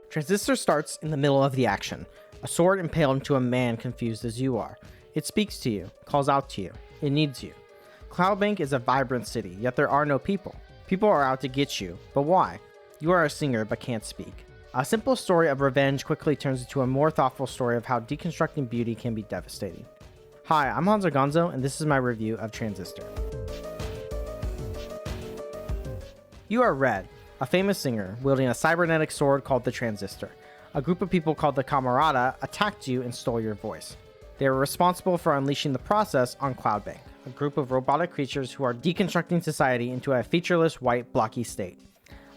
Transistor starts in the middle of the action, a sword impaled into a man confused as you are. It speaks to you, calls out to you, it needs you. Cloudbank is a vibrant city, yet there are no people. People are out to get you, but why? You are a singer but can't speak. A simple story of revenge quickly turns into a more thoughtful story of how deconstructing beauty can be devastating. Hi, I'm Hanzo Gonzo, and this is my review of Transistor. You are Red, a famous singer wielding a cybernetic sword called the Transistor. A group of people called the Camarada attacked you and stole your voice. They were responsible for unleashing the process on Cloudbank, a group of robotic creatures who are deconstructing society into a featureless, white, blocky state.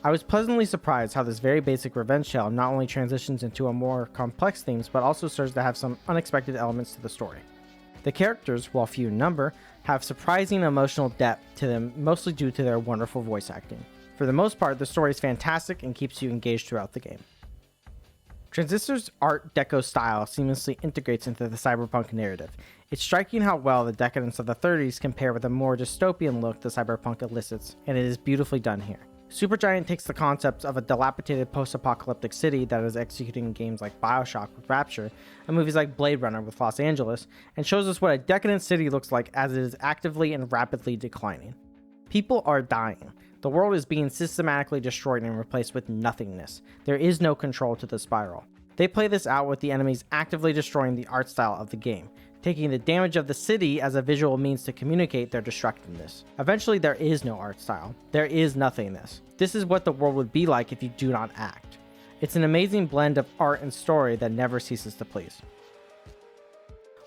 I was pleasantly surprised how this very basic revenge tale not only transitions into a more complex themes, but also serves to have some unexpected elements to the story. The characters, while few in number, have surprising emotional depth to them, mostly due to their wonderful voice acting. For the most part, the story is fantastic and keeps you engaged throughout the game. Transistor's Art Deco style seamlessly integrates into the cyberpunk narrative. It's striking how well the decadence of the 30s compare with the more dystopian look the cyberpunk elicits, and it is beautifully done here. Supergiant takes the concepts of a dilapidated post-apocalyptic city that is executing games like BioShock with Rapture and movies like Blade Runner with Los Angeles, and shows us what a decadent city looks like as it is actively and rapidly declining. People are dying. The world is being systematically destroyed and replaced with nothingness. There is no control to the spiral. They play this out with the enemies actively destroying the art style of the game, taking the damage of the city as a visual means to communicate their destructiveness. Eventually, there is no art style. There is nothingness. This is what the world would be like if you do not act. It's an amazing blend of art and story that never ceases to please.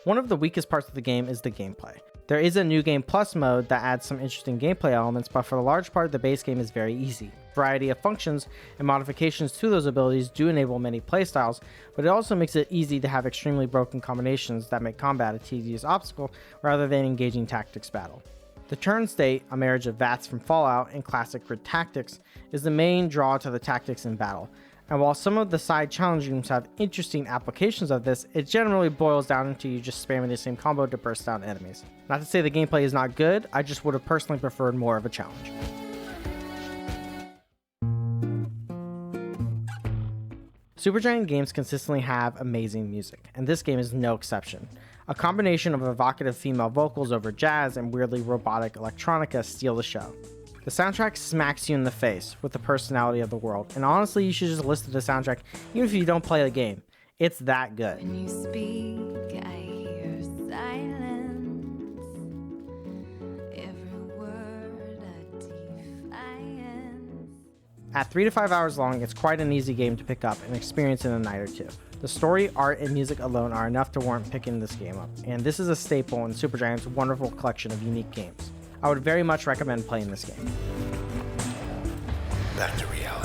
One of the weakest parts of the game is the gameplay. There is a New Game Plus mode that adds some interesting gameplay elements, but for the large part, the base game is very easy. A variety of functions and modifications to those abilities do enable many playstyles, but it also makes it easy to have extremely broken combinations that make combat a tedious obstacle rather than engaging tactics battle. The turn state, a marriage of VATS from Fallout and classic grid tactics, is the main draw to the tactics in battle. And while some of the side challenge rooms have interesting applications of this, it generally boils down into you just spamming the same combo to burst down enemies. Not to say the gameplay is not good, I just would have personally preferred more of a challenge. Supergiant games consistently have amazing music, and this game is no exception. A combination of evocative female vocals over jazz and weirdly robotic electronica steal the show. The soundtrack smacks you in the face with the personality of the world, and honestly, you should just listen to the soundtrack even if you don't play the game. It's that good. When you speak, I hear silence. Every word a defiance. At 3 to 5 hours long, it's quite an easy game to pick up and experience in a night or two. The story, art, and music alone are enough to warrant picking this game up, and this is a staple in Supergiant's wonderful collection of unique games. I would very much recommend playing this game. Back to reality.